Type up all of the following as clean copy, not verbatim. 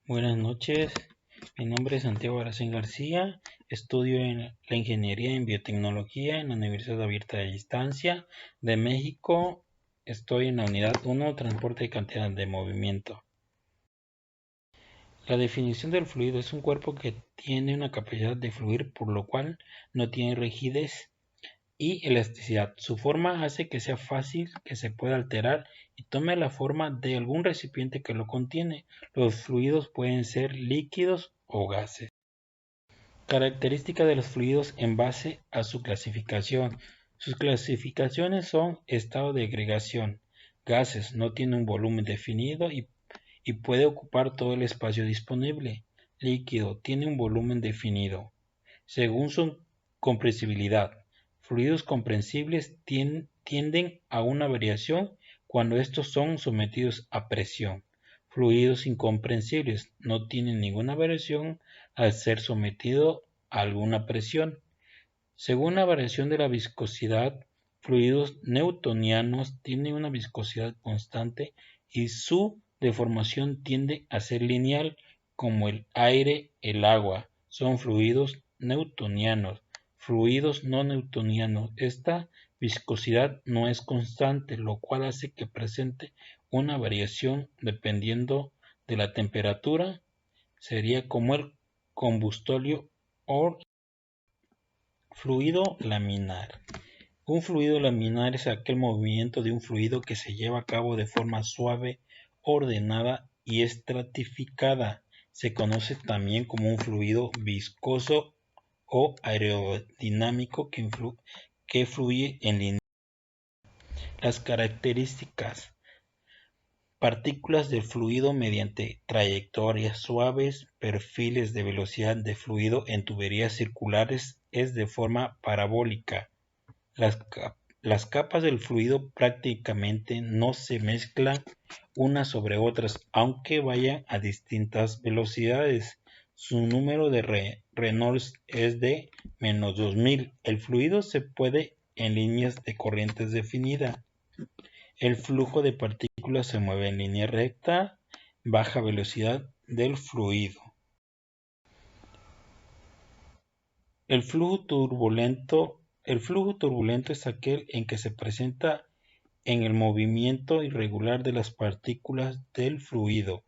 Buenas noches, mi nombre es Santiago Aracén García, estudio en la Ingeniería en Biotecnología en la Universidad Abierta de Distancia de México. Estoy en la Unidad 1, Transporte y Cantidad de Movimiento. La definición del fluido es un cuerpo que tiene una capacidad de fluir, por lo cual no tiene rigidez y elasticidad. Su forma hace que sea fácil que se pueda alterar y tome la forma de algún recipiente que lo contiene. Los fluidos pueden ser líquidos o gases. Características de los fluidos en base a su clasificación. Sus clasificaciones son estado de agregación. Gases no tiene un volumen definido y puede ocupar todo el espacio disponible. Líquido tiene un volumen definido. Según su compresibilidad, fluidos comprensibles tienden a una variación cuando estos son sometidos a presión. Fluidos incomprensibles no tienen ninguna variación al ser sometido a alguna presión. Según la variación de la viscosidad, fluidos newtonianos tienen una viscosidad constante y su deformación tiende a ser lineal, como el aire, el agua. Son fluidos newtonianos. Fluidos no newtonianos. Esta viscosidad no es constante, lo cual hace que presente una variación dependiendo de la temperatura. Sería como el combustóleo o fluido laminar. Un fluido laminar es aquel movimiento de un fluido que se lleva a cabo de forma suave, ordenada y estratificada. Se conoce también como un fluido viscoso o aerodinámico que fluye en línea. Las características. Partículas de fluido mediante trayectorias suaves, perfiles de velocidad de fluido en tuberías circulares es de forma parabólica. Las capas del fluido prácticamente no se mezclan unas sobre otras, aunque vayan a distintas velocidades. Su número de Reynolds es de -2000. El fluido se puede en líneas de corrientes definidas. El flujo de partículas se mueve en línea recta, baja velocidad del fluido. El flujo turbulento es aquel en que se presenta en el movimiento irregular de las partículas del fluido.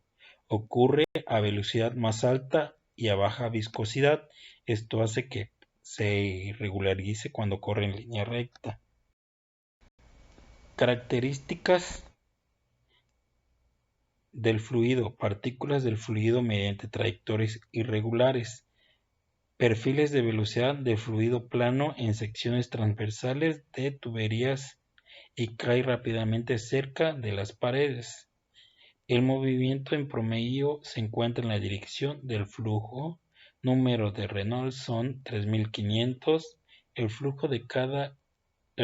Ocurre a velocidad más alta y a baja viscosidad. Esto hace que se irregularice cuando corre en línea recta. Características del fluido. Partículas del fluido mediante trayectorias irregulares. Perfiles de velocidad de fluido plano en secciones transversales de tuberías y cae rápidamente cerca de las paredes. El movimiento en promedio se encuentra en la dirección del flujo. Número de Reynolds son 3500. El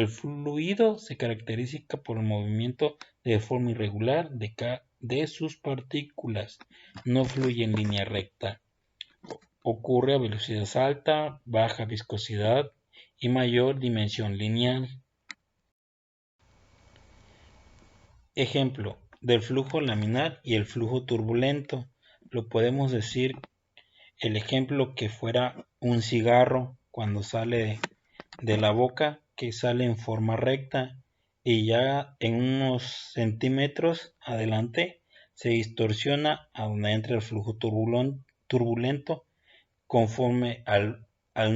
fluido se caracteriza por el movimiento de forma irregular de sus partículas. No fluye en línea recta. Ocurre a velocidad alta, baja viscosidad y mayor dimensión lineal. Ejemplo del flujo laminar y el flujo turbulento. Lo podemos decir el ejemplo que fuera un cigarro cuando sale de la boca, que sale en forma recta y ya en unos centímetros adelante se distorsiona a donde entra el flujo turbulento conforme al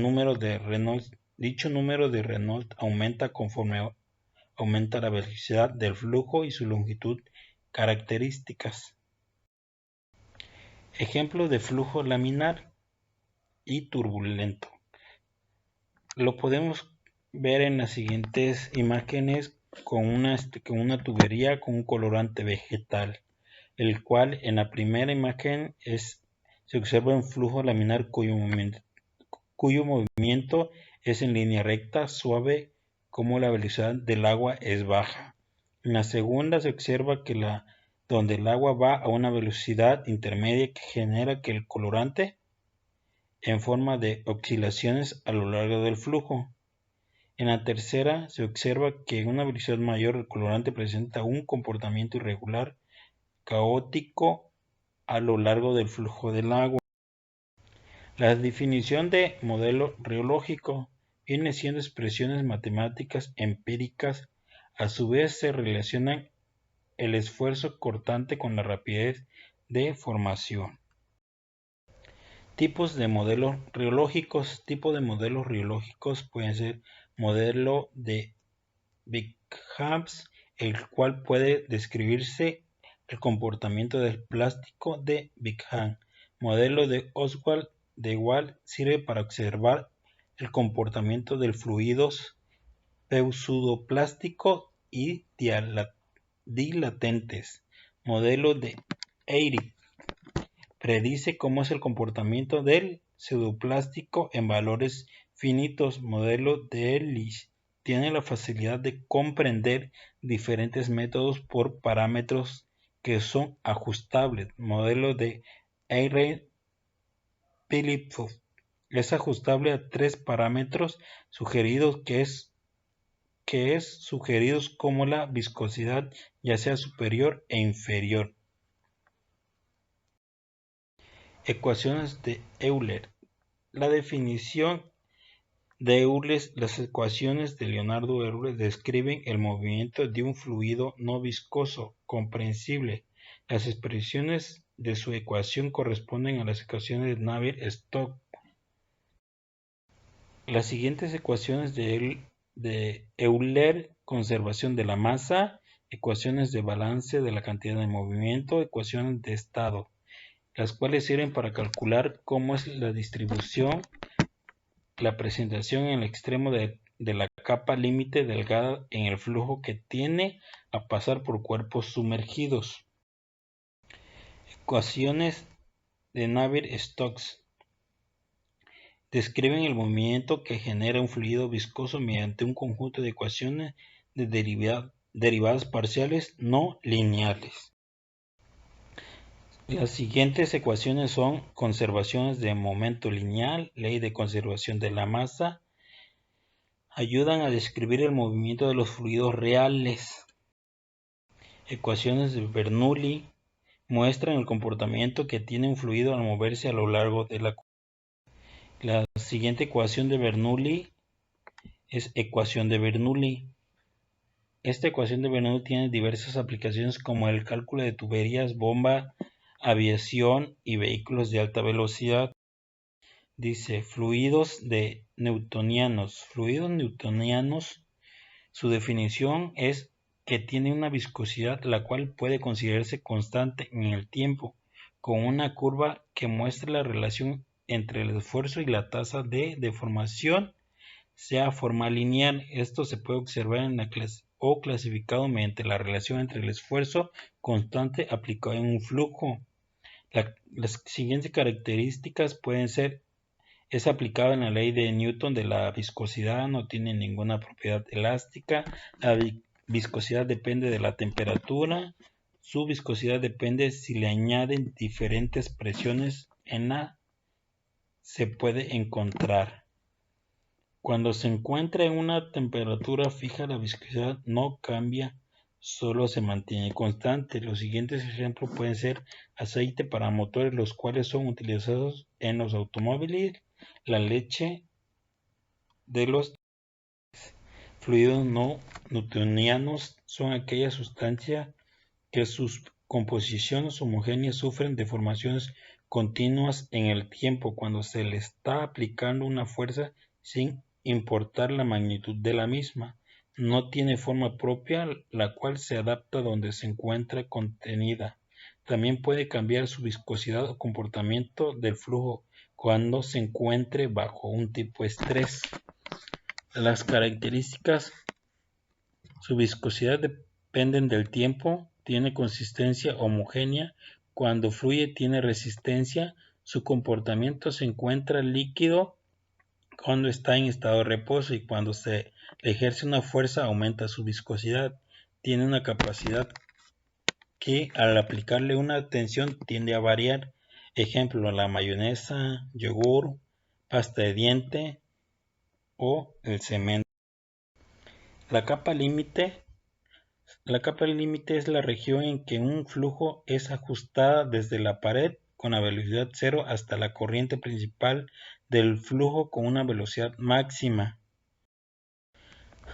número de Reynolds. Dicho número de Reynolds aumenta conforme aumenta la velocidad del flujo y su longitud. Características. Ejemplo de flujo laminar y turbulento. Lo podemos ver en las siguientes imágenes con una tubería con un colorante vegetal, el cual en la primera imagen se observa un flujo laminar cuyo movimiento es en línea recta, suave, como la velocidad del agua es baja. En la segunda se observa que donde el agua va a una velocidad intermedia que genera que el colorante en forma de oscilaciones a lo largo del flujo. En la tercera se observa que en una velocidad mayor el colorante presenta un comportamiento irregular, caótico a lo largo del flujo del agua. La definición de modelo riológico viene siendo expresiones matemáticas empíricas. A su vez se relacionan el esfuerzo cortante con la rapidez de formación. Tipos de modelos riológicos. Tipos de modelos riológicos pueden ser modelo de Bingham, el cual puede describirse el comportamiento del plástico de Bingham. Modelo de Oswald de Wahl sirve para observar el comportamiento de fluidos pseudoplástico y dilatentes. Modelo de Eyre predice cómo es el comportamiento del pseudoplástico en valores finitos. Modelo de Ehrlich tiene la facilidad de comprender diferentes métodos por parámetros que son ajustables. Modelo de Eyre-Philipson es ajustable a 3 parámetros sugeridos sugeridos como la viscosidad, ya sea superior e inferior. Ecuaciones de Euler. La definición de Euler. Las ecuaciones de Leonardo Euler describen el movimiento de un fluido no viscoso comprensible. Las expresiones de su ecuación corresponden a las ecuaciones de Navier-Stokes. Las siguientes ecuaciones de Euler: conservación de la masa, ecuaciones de balance de la cantidad de movimiento, ecuaciones de estado, las cuales sirven para calcular cómo es la distribución, la presentación en el extremo de la capa límite delgada en el flujo que tiene a pasar por cuerpos sumergidos. Ecuaciones de Navier-Stokes describen el movimiento que genera un fluido viscoso mediante un conjunto de ecuaciones de derivadas parciales no lineales. Las siguientes ecuaciones son conservaciones de momento lineal, ley de conservación de la masa. Ayudan a describir el movimiento de los fluidos reales. Ecuaciones de Bernoulli muestran el comportamiento que tiene un fluido al moverse a lo largo de la curva. La siguiente ecuación de Bernoulli es ecuación de Bernoulli. Esta ecuación de Bernoulli tiene diversas aplicaciones como el cálculo de tuberías, bomba, aviación y vehículos de alta velocidad. Dice fluidos newtonianos. Fluidos newtonianos, su definición es que tiene una viscosidad la cual puede considerarse constante en el tiempo, con una curva que muestra la relación entre el esfuerzo y la tasa de deformación sea forma lineal. Esto se puede observar en la clasificado mediante la relación entre el esfuerzo constante aplicado en un flujo. Las siguientes características pueden ser: es aplicado en la ley de Newton de la viscosidad, no tiene ninguna propiedad elástica, la viscosidad depende de la temperatura, su viscosidad depende si le añaden diferentes presiones se puede encontrar. Cuando se encuentra en una temperatura fija, la viscosidad no cambia, solo se mantiene constante. Los siguientes ejemplos pueden ser aceite para motores, los cuales son utilizados en los automóviles, la leche de los fluidos no newtonianos son aquellas sustancias que sus composiciones homogéneas sufren deformaciones continuas en el tiempo cuando se le está aplicando una fuerza sin importar la magnitud de la misma. No tiene forma propia, la cual se adapta donde se encuentra contenida. También puede cambiar su viscosidad o comportamiento del flujo cuando se encuentre bajo un tipo de estrés. Las características: su viscosidad dependen del tiempo, tiene consistencia homogénea, cuando fluye tiene resistencia, su comportamiento se encuentra líquido cuando está en estado de reposo y cuando se le ejerce una fuerza aumenta su viscosidad, tiene una capacidad que al aplicarle una tensión tiende a variar. Ejemplo, la mayonesa, yogur, pasta de diente o el cemento. La capa límite La capa límite es la región en que un flujo es ajustada desde la pared con la velocidad cero hasta la corriente principal del flujo con una velocidad máxima.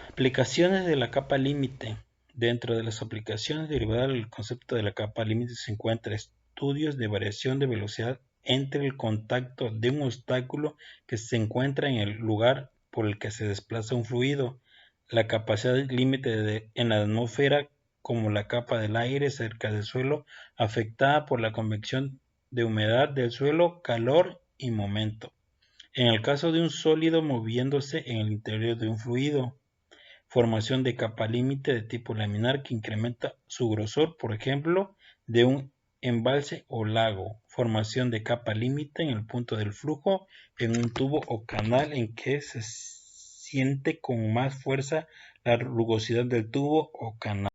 Aplicaciones de la capa límite. Dentro de las aplicaciones derivadas del concepto de la capa límite se encuentran estudios de variación de velocidad entre el contacto de un obstáculo que se encuentra en el lugar por el que se desplaza un fluido, la capacidad límite en la atmósfera como la capa del aire cerca del suelo afectada por la convección de humedad del suelo, calor y momento. En el caso de un sólido moviéndose en el interior de un fluido, formación de capa límite de tipo laminar que incrementa su grosor, por ejemplo, de un embalse o lago. Formación de capa límite en el punto del flujo en un tubo o canal en que se siente con más fuerza la rugosidad del tubo o canal.